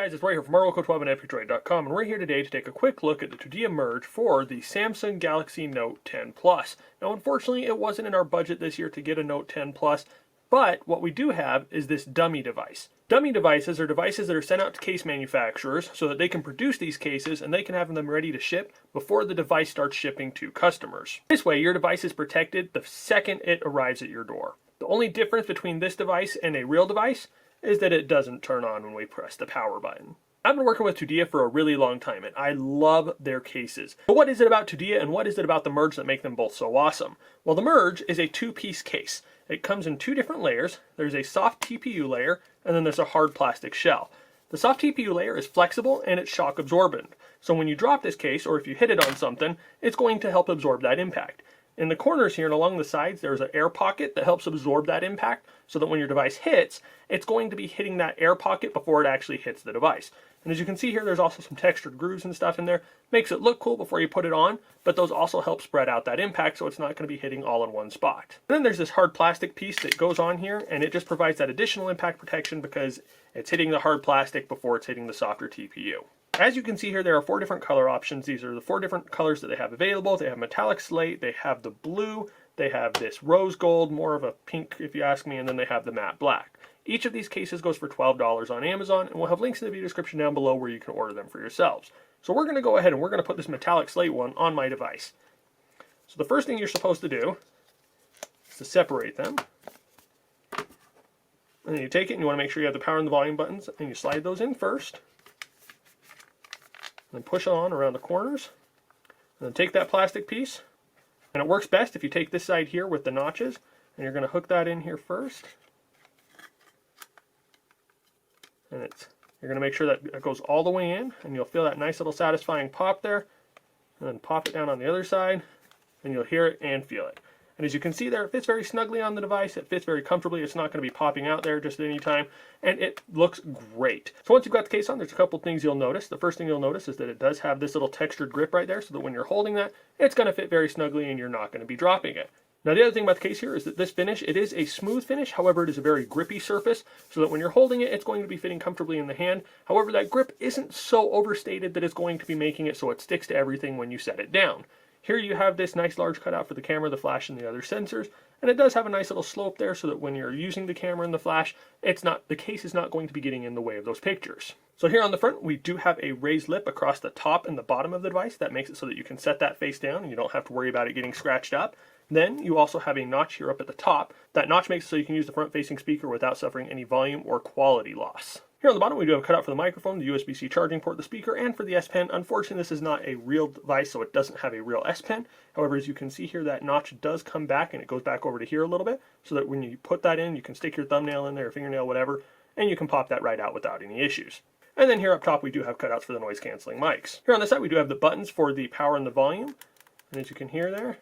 guys, it's Roy here from RoyCode12 and EpicDroid.com, and we're here today to take a quick look at the Tudia merge for the Samsung Galaxy Note 10 Plus. Now, unfortunately, it wasn't in our budget this year to get a Note 10 Plus, but what we do have is this dummy device. Dummy devices are devices that are sent out to case manufacturers so that they can produce these cases and they can have them ready to ship before the device starts shipping to customers. This way, your device is protected the second it arrives at your door. The only difference between this device and a real device is that it doesn't turn on when we press the power button. I've been working with Tudia for a really long time, and I love their cases. But what is it about Tudia, and what is it about the merge that make them both so awesome? Well, the merge is a two-piece case. It comes in two different layers. There's a soft TPU layer, and then there's a hard plastic shell. The soft TPU layer is flexible, and it's shock absorbent. So when you drop this case, or if you hit it on something, it's going to help absorb that impact. In the corners here and along the sides, there's an air pocket that helps absorb that impact so that when your device hits, it's going to be hitting that air pocket before it actually hits the device. And as you can see here, there's also some textured grooves and stuff in there. Makes it look cool before you put it on, but those also help spread out that impact so it's not going to be hitting all in one spot. And then there's this hard plastic piece that goes on here, and it just provides that additional impact protection because it's hitting the hard plastic before it's hitting the softer TPU. As you can see here, there are 4 different color options. These are the 4 different colors that they have available. They have metallic slate, they have the blue, they have this rose gold, more of a pink if you ask me, and then they have the matte black. Each of these cases goes for $12 on Amazon, and we'll have links in the video description down below where you can order them for yourselves. So we're going to go ahead and we're going to put this metallic slate one on my device. So the first thing you're supposed to do is to separate them. And then you take it and you want to make sure you have the power and the volume buttons, and you slide those in first. Then push it on around the corners, and then take that plastic piece, and it works best if you take this side here with the notches, and you're going to hook that in here first, and you're going to make sure that it goes all the way in, and you'll feel that nice little satisfying pop there, and then pop it down on the other side, and you'll hear it and feel it. And as you can see there, it fits very snugly on the device. It fits very comfortably. It's not going to be popping out there just at any time. And it looks great. So once you've got the case on, there's a couple things you'll notice. The first thing you'll notice is that it does have this little textured grip right there so that when you're holding that, it's going to fit very snugly and you're not going to be dropping it. Now the other thing about the case here is that this finish, it is a smooth finish. However, it is a very grippy surface so that when you're holding it, it's going to be fitting comfortably in the hand. However, that grip isn't so overstated that it's going to be making it so it sticks to everything when you set it down. Here you have this nice large cutout for the camera, the flash, and the other sensors, and it does have a nice little slope there so that when you're using the camera and the flash, the case is not going to be getting in the way of those pictures. So here on the front, we do have a raised lip across the top and the bottom of the device. That makes it so that you can set that face down and you don't have to worry about it getting scratched up. Then you also have a notch here up at the top. That notch makes it so you can use the front-facing speaker without suffering any volume or quality loss. Here on the bottom, we do have a cutout for the microphone, the USB-C charging port, the speaker, and for the S Pen. Unfortunately, this is not a real device, so it doesn't have a real S Pen. However, as you can see here, that notch does come back, and it goes back over to here a little bit, so that when you put that in, you can stick your thumbnail in there, or fingernail, whatever, and you can pop that right out without any issues. And then here up top, we do have cutouts for the noise-canceling mics. Here on the side, we do have the buttons for the power and the volume, and as you can hear there,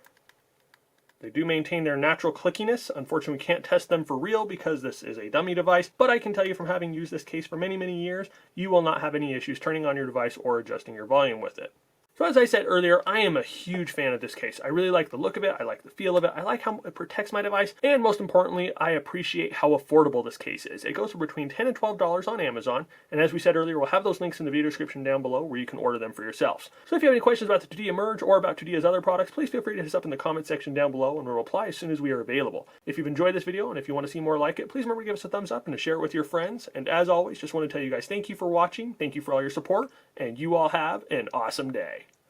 they do maintain their natural clickiness. Unfortunately, we can't test them for real because this is a dummy device, but I can tell you from having used this case for many, many years, you will not have any issues turning on your device or adjusting your volume with it. So as I said earlier, I am a huge fan of this case. I really like the look of it, I like the feel of it, I like how it protects my device, and most importantly, I appreciate how affordable this case is. It goes for between $10 and $12 on Amazon, and as we said earlier, we'll have those links in the video description down below where you can order them for yourselves. So if you have any questions about the Tudia merge or about Tudia's other products, please feel free to hit us up in the comment section down below and we'll reply as soon as we are available. If you've enjoyed this video and if you want to see more like it, please remember to give us a thumbs up and to share it with your friends. And as always, just want to tell you guys thank you for watching, thank you for all your support, and you all have an awesome day.